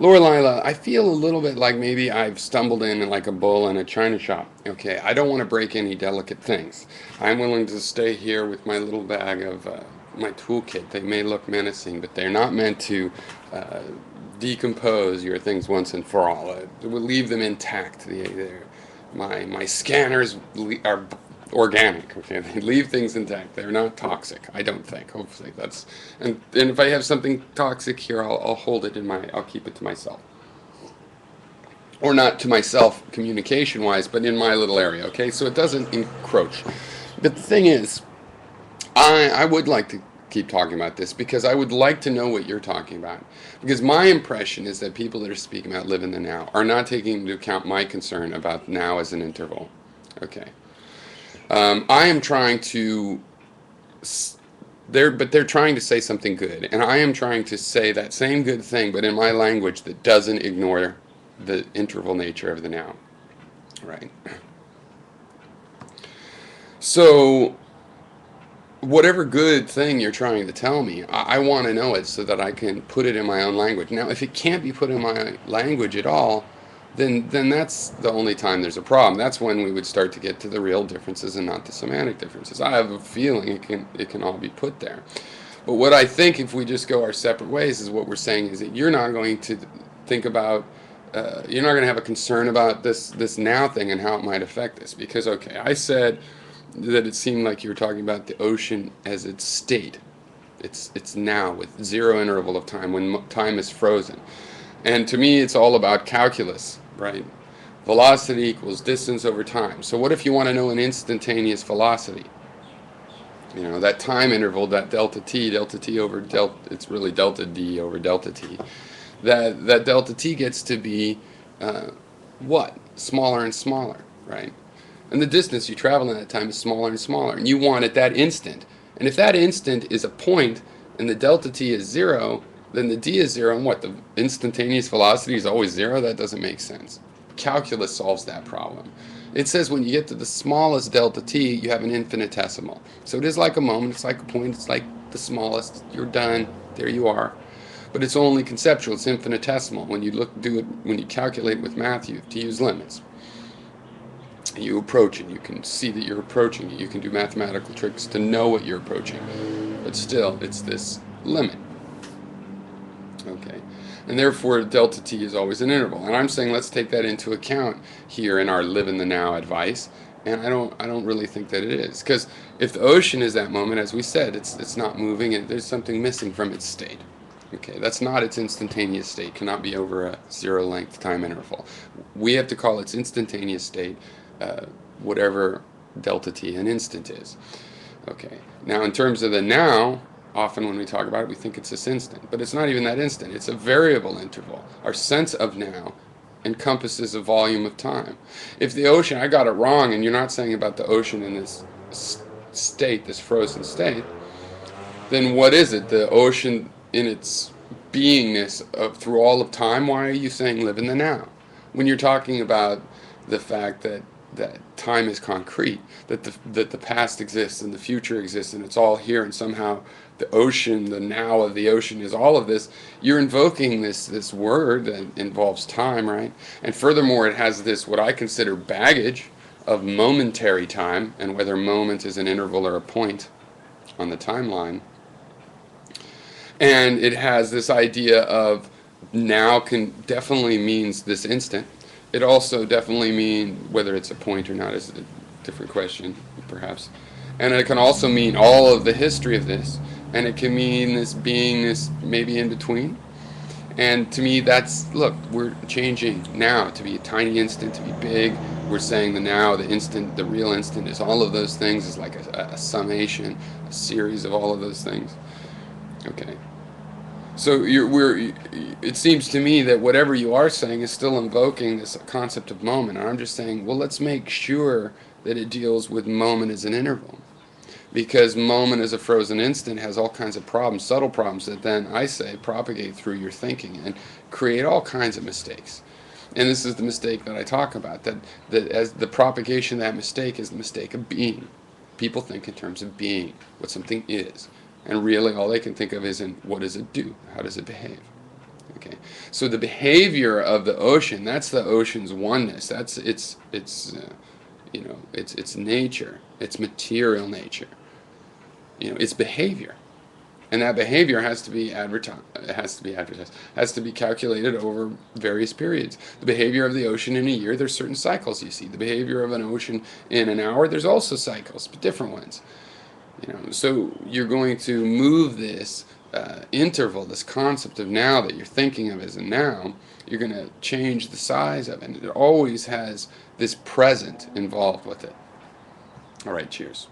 Lorelila, I feel a little bit like maybe I've stumbled in like a bull in a china shop. Okay, I don't want to break any delicate things. I'm willing to stay here with my little bag of my toolkit. They may look menacing, but they're not meant to uh, decompose your things once and for all. It would leave them intact. My scanners are organic. Okay, they leave things intact. They're not toxic. I don't think. Hopefully, and if I have something toxic here, I'll hold it in my. I'll keep it to myself, or not to myself communication wise, but in my little area. Okay, so it doesn't encroach. But the thing is, I would like to keep talking about this because I would like to know what you're talking about. Because my impression is that people that are speaking about live in the now are not taking into account my concern about now as an interval. Okay. I am trying to they're trying to say something good, and I am trying to say that same good thing, but in my language that doesn't ignore the interval nature of the now, right? So whatever good thing you're trying to tell me, I want to know it so that I can put it in my own language. Now, if it can't be put in my language at all, then that's the only time there's a problem. That's when we would start to get to the real differences and not the semantic differences. I have a feeling it can all be put there. But what I think, if we just go our separate ways, is what we're saying is that you're not going to think about you're not going to have a concern about this now thing and how it might affect this, because okay, I said that it seemed like you were talking about the ocean as its state. It's now with zero interval of time when time is frozen. And to me, it's all about calculus, right? Velocity equals distance over time. So what if you want to know an instantaneous velocity? You know, that time interval, that delta t over delta, it's really delta d over delta t. That delta t gets to be what? Smaller and smaller, right? And the distance you travel in that time is smaller and smaller. And you want at that instant. And if that instant is a point and the delta t is zero, then the d is zero. And what? The instantaneous velocity is always zero? That doesn't make sense. Calculus solves that problem. It says when you get to the smallest delta t, you have an infinitesimal. So it is like a moment, it's like a point, it's like the smallest. You're done. There you are. But it's only conceptual, it's infinitesimal. When you calculate with math, you have to use limits. You approach it, you can see that you're approaching it, you can do mathematical tricks to know what you're approaching, but still it's this limit. Okay, and therefore delta t is always an interval, and I'm saying let's take that into account here in our live in the now advice. And I don't really think that it is, because if the ocean is that moment, as we said, it's not moving and there's something missing from its state. Okay, that's not its instantaneous state, cannot be over a zero length time interval. We have to call its instantaneous state whatever delta t an instant is. Okay, now in terms of the now, often when we talk about it, we think it's this instant, but it's not even that instant. It's a variable interval. Our sense of now encompasses a volume of time. If the ocean, I got it wrong, and you're not saying about the ocean in this state, this frozen state, then what is it? The ocean in its beingness through all of time? Why are you saying live in the now? When you're talking about the fact that time is concrete, that the past exists and the future exists and it's all here, and somehow the ocean, the now of the ocean is all of this, you're invoking this word that involves time, right? And furthermore, it has this, what I consider, baggage of momentary time, and whether moment is an interval or a point on the timeline. And it has this idea of now can definitely means this instant. It also definitely mean whether it's a point or not is a different question, perhaps. And it can also mean all of the history of this, and it can mean this beingness maybe in between. And to me, that's, look, we're changing now to be a tiny instant, to be big. We're saying the now, the instant, the real instant is all of those things, is like a summation, a series of all of those things. Okay. So it seems to me that whatever you are saying is still invoking this concept of moment. And I'm just saying, well, let's make sure that it deals with moment as an interval. Because moment as a frozen instant has all kinds of problems, subtle problems, that then, I say, propagate through your thinking and create all kinds of mistakes. And this is the mistake that I talk about, that as the propagation of that mistake is the mistake of being. People think in terms of being, what something is. And really all they can think of is in what does it do? How does it behave? Okay, so the behavior of the ocean, that's the ocean's oneness. That's its nature, its material nature. Its behavior. And that behavior has to be advertised, has to be calculated over various periods. The behavior of the ocean in a year, there's certain cycles you see. The behavior of an ocean in an hour, there's also cycles, but different ones. So you're going to move this interval, this concept of now that you're thinking of as a now, you're going to change the size of it. And it always has this present involved with it. All right, cheers.